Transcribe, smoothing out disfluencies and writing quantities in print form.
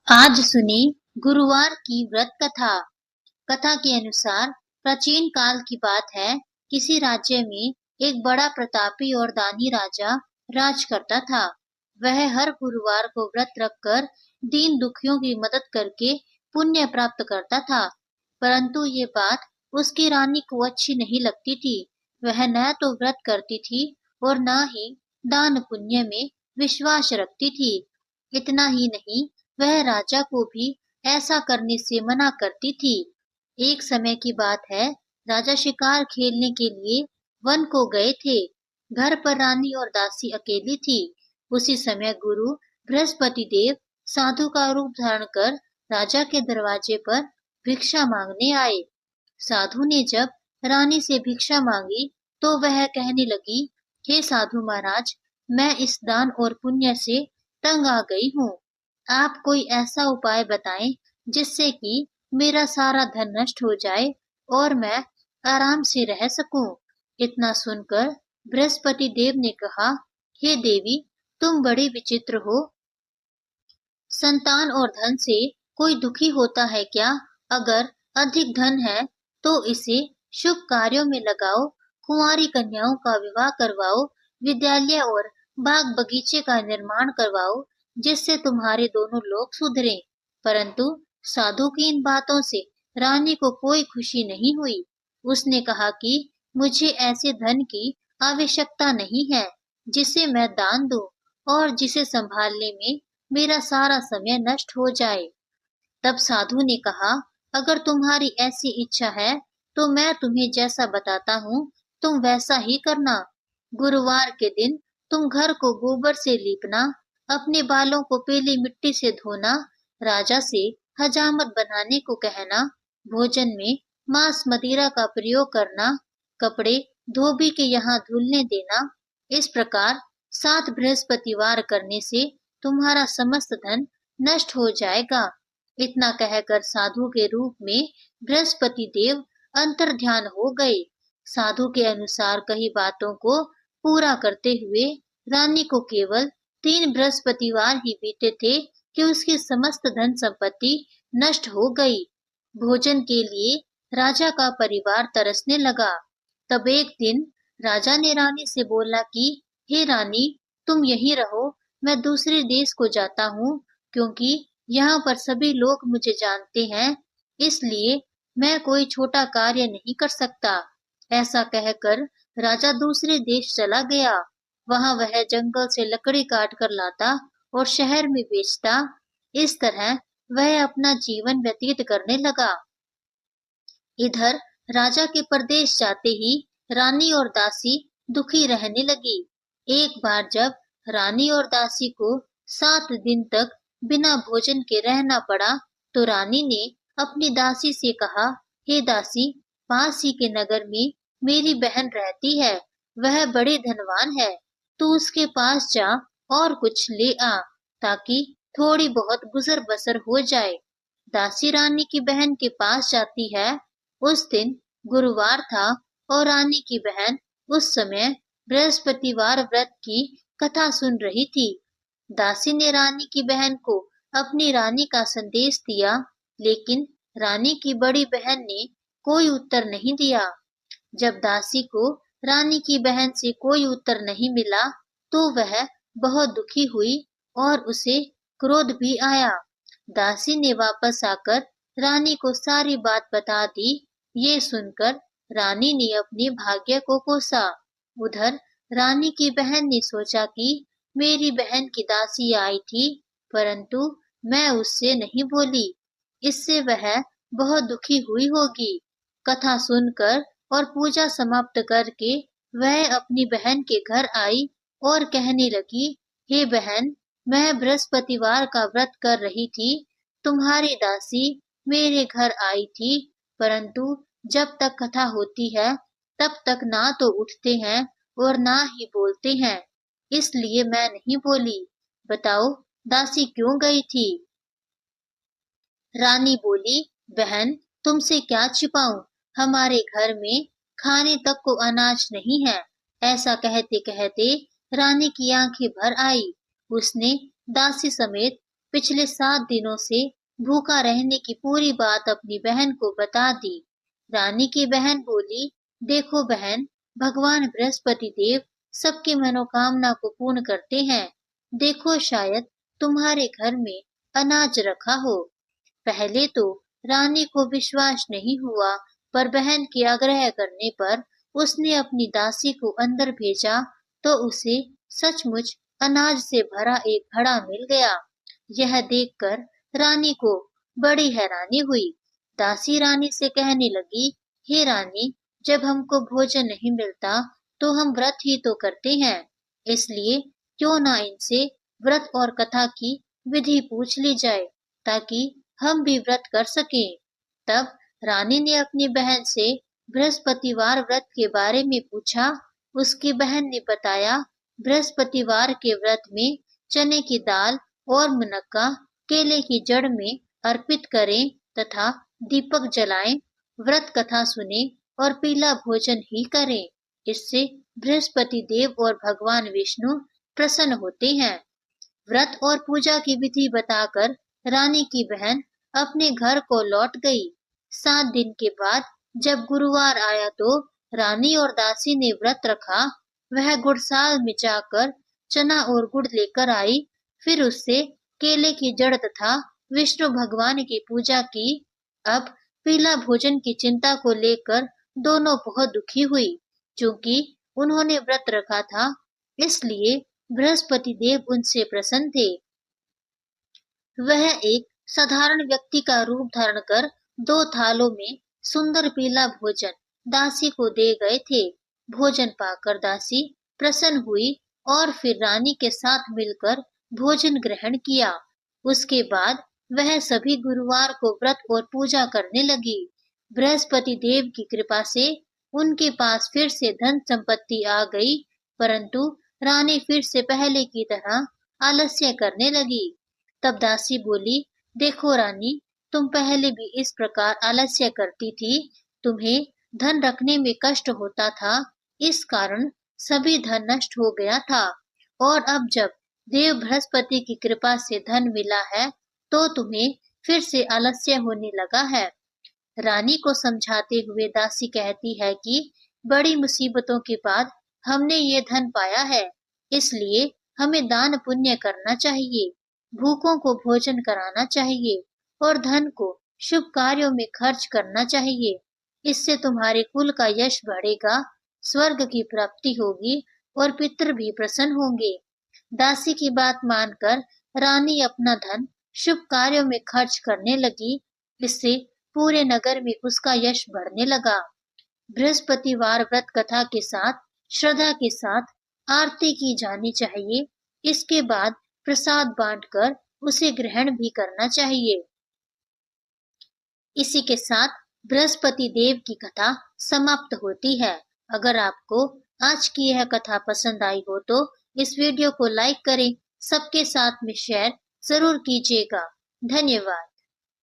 आज सुनी गुरुवार की व्रत कथा। कथा के अनुसार प्राचीन काल की बात है। किसी राज्य में एक बड़ा प्रतापी और दानी राजा राज करता था। वह हर गुरुवार को व्रत रखकर दीन दुखियों की मदद करके पुण्य प्राप्त करता था। परंतु ये बात उसकी रानी को अच्छी नहीं लगती थी। वह न तो व्रत करती थी और न ही दान पुण्य में विश्वास रखती थी। इतना ही नहीं, वह राजा को भी ऐसा करने से मना करती थी। एक समय की बात है, राजा शिकार खेलने के लिए वन को गए थे। घर पर रानी और दासी अकेली थी। उसी समय गुरु बृहस्पति देव साधु का रूप धारण कर राजा के दरवाजे पर भिक्षा मांगने आए। साधु ने जब रानी से भिक्षा मांगी तो वह कहने लगी, हे साधु महाराज, मैं इस दान और पुण्य से तंग आ गई हूँ। आप कोई ऐसा उपाय बताएं जिससे कि मेरा सारा धन नष्ट हो जाए और मैं आराम से रह सकूं। इतना सुनकर बृहस्पति देव ने कहा, हे देवी, तुम बड़ी विचित्र हो। संतान और धन से कोई दुखी होता है क्या? अगर अधिक धन है तो इसे शुभ कार्यों में लगाओ, कुंवारी कन्याओं का विवाह करवाओ, विद्यालय और बाग बगीचे का निर्माण करवाओ, जिससे तुम्हारे दोनों लोग सुधरें। परंतु साधु की इन बातों से रानी को कोई खुशी नहीं हुई। उसने कहा कि मुझे ऐसे धन की आवश्यकता नहीं है जिसे मैं दान दूं और जिसे संभालने में मेरा सारा समय नष्ट हो जाए। तब साधु ने कहा, अगर तुम्हारी ऐसी इच्छा है तो मैं तुम्हें जैसा बताता हूँ तुम वैसा ही करना। गुरुवार के दिन तुम घर को गोबर से लीपना, अपने बालों को पीली मिट्टी से धोना, राजा से हजामत बनाने को कहना, भोजन में मांस मदिरा का प्रयोग करना, कपड़े धोबी के यहाँ धुलने देना। इस प्रकार 7 बृहस्पतिवार करने से तुम्हारा समस्त धन नष्ट हो जाएगा। इतना कहकर साधु के रूप में बृहस्पति देव अंतर्ध्यान हो गए। साधु के अनुसार कही बातों को पूरा करते हुए रानी को केवल 3 बृहस्पतिवार ही बीते थे कि उसकी समस्त धन संपत्ति नष्ट हो गई। भोजन के लिए राजा का परिवार तरसने लगा। तब एक दिन राजा ने रानी से बोला कि हे रानी, तुम यहीं रहो, मैं दूसरे देश को जाता हूँ, क्योंकि यहाँ पर सभी लोग मुझे जानते हैं, इसलिए मैं कोई छोटा कार्य नहीं कर सकता। ऐसा कहकर राजा दूसरे देश चला गया। वहां वह जंगल से लकड़ी काट कर लाता और शहर में बेचता। इस तरह वह अपना जीवन व्यतीत करने लगा। इधर राजा के प्रदेश जाते ही रानी और दासी दुखी रहने लगी। एक बार जब रानी और दासी को 7 दिन तक बिना भोजन के रहना पड़ा तो रानी ने अपनी दासी से कहा, हे दासी, पास ही के नगर में मेरी बहन रहती है, वह बड़ी धनवान है, तू उसके पास जा और कुछ ले आ ताकि थोड़ी बहुत गुजर बसर हो जाए। दासी रानी की बहन के पास जाती है। उस दिन गुरुवार था और रानी की बहन उस समय बृहस्पतिवार व्रत की कथा सुन रही थी। दासी ने रानी की बहन को अपनी रानी का संदेश दिया, लेकिन रानी की बड़ी बहन ने कोई उत्तर नहीं दिया। जब दासी को रानी की बहन से कोई उत्तर नहीं मिला तो वह बहुत दुखी हुई और उसे क्रोध भी आया। दासी ने वापस आकर रानी को सारी बात बता दी। ये सुनकर रानी ने अपने भाग्य को कोसा। उधर रानी की बहन ने सोचा कि मेरी बहन की दासी आई थी, परंतु मैं उससे नहीं बोली, इससे वह बहुत दुखी हुई होगी। कथा सुनकर और पूजा समाप्त करके वह अपनी बहन के घर आई और कहने लगी, हे बहन, मैं बृहस्पतिवार का व्रत कर रही थी, तुम्हारी दासी मेरे घर आई थी, परंतु जब तक कथा होती है तब तक ना तो उठते हैं और ना ही बोलते हैं, इसलिए मैं नहीं बोली। बताओ, दासी क्यों गई थी? रानी बोली, बहन, तुमसे क्या छिपाऊं, हमारे घर में खाने तक को अनाज नहीं है। ऐसा कहते कहते रानी की आंखें भर आई। उसने दासी समेत पिछले 7 दिनों से भूखा रहने की पूरी बात अपनी बहन को बता दी। रानी की बहन बोली, देखो बहन, भगवान बृहस्पति देव सबकी मनोकामना को पूर्ण करते हैं। देखो शायद तुम्हारे घर में अनाज रखा हो। पहले तो रानी को विश्वास नहीं हुआ, पर बहन के आग्रह करने पर उसने अपनी दासी को अंदर भेजा तो उसे सचमुच अनाज से भरा एक घड़ा मिल गया। यह देखकर रानी को बड़ी हैरानी हुई। दासी रानी से कहने लगी, हे रानी, जब हमको भोजन नहीं मिलता तो हम व्रत ही तो करते हैं, इसलिए क्यों ना इनसे व्रत और कथा की विधि पूछ ली जाए ताकि हम भी व्रत कर सकें। तब रानी ने अपनी बहन से बृहस्पतिवार व्रत के बारे में पूछा। उसकी बहन ने बताया, बृहस्पतिवार के व्रत में चने की दाल और मुनक्का केले की जड़ में अर्पित करें तथा दीपक जलाएं, व्रत कथा सुने और पीला भोजन ही करें। इससे बृहस्पति देव और भगवान विष्णु प्रसन्न होते हैं। व्रत और पूजा की विधि बताकर रानी की बहन अपने घर को लौट गई। 7 दिन के बाद जब गुरुवार आया तो रानी और दासी ने व्रत रखा। वह गुड़साल में जाकर चना और गुड़ लेकर आई, फिर उससे केले की जड़ तथा विष्णु भगवान की पूजा की। अब पीला भोजन की चिंता को लेकर दोनों बहुत दुखी हुई, क्योंकि उन्होंने व्रत रखा था, इसलिए बृहस्पति देव उनसे प्रसन्न थे। वह एक साधारण व्यक्ति का रूप धारण कर 2 थालों में सुंदर पीला भोजन दासी को दे गए थे। भोजन पाकर दासी प्रसन्न हुई और फिर रानी के साथ मिलकर भोजन ग्रहण किया। उसके बाद वह सभी गुरुवार को व्रत और पूजा करने लगी। बृहस्पति देव की कृपा से उनके पास फिर से धन संपत्ति आ गई, परंतु रानी फिर से पहले की तरह आलस्य करने लगी। तब दासी बोली, देखो रानी, तुम पहले भी इस प्रकार आलस्य करती थी। तुम्हें धन रखने में कष्ट होता था, इस कारण सभी धन नष्ट हो गया था, और अब जब देव बृहस्पति की कृपा से धन मिला है तो तुम्हें फिर से आलस्य होने लगा है। रानी को समझाते हुए दासी कहती है कि बड़ी मुसीबतों के बाद हमने ये धन पाया है, इसलिए हमें दान पुण्य करना चाहिए, भूखों को भोजन कराना चाहिए और धन को शुभ कार्यों में खर्च करना चाहिए। इससे तुम्हारे कुल का यश बढ़ेगा, स्वर्ग की प्राप्ति होगी और पितृ भी प्रसन्न होंगे। दासी की बात मानकर रानी अपना धन शुभ कार्यों में खर्च करने लगी। इससे पूरे नगर में उसका यश बढ़ने लगा। बृहस्पतिवार व्रत कथा के साथ श्रद्धा के साथ आरती की जानी चाहिए। इसके बाद प्रसाद बांटकर उसे ग्रहण भी करना चाहिए। इसी के साथ बृहस्पति देव की कथा समाप्त होती है। अगर आपको आज की यह कथा पसंद आई हो तो इस वीडियो को लाइक करें, सबके साथ में शेयर जरूर कीजिएगा। धन्यवाद।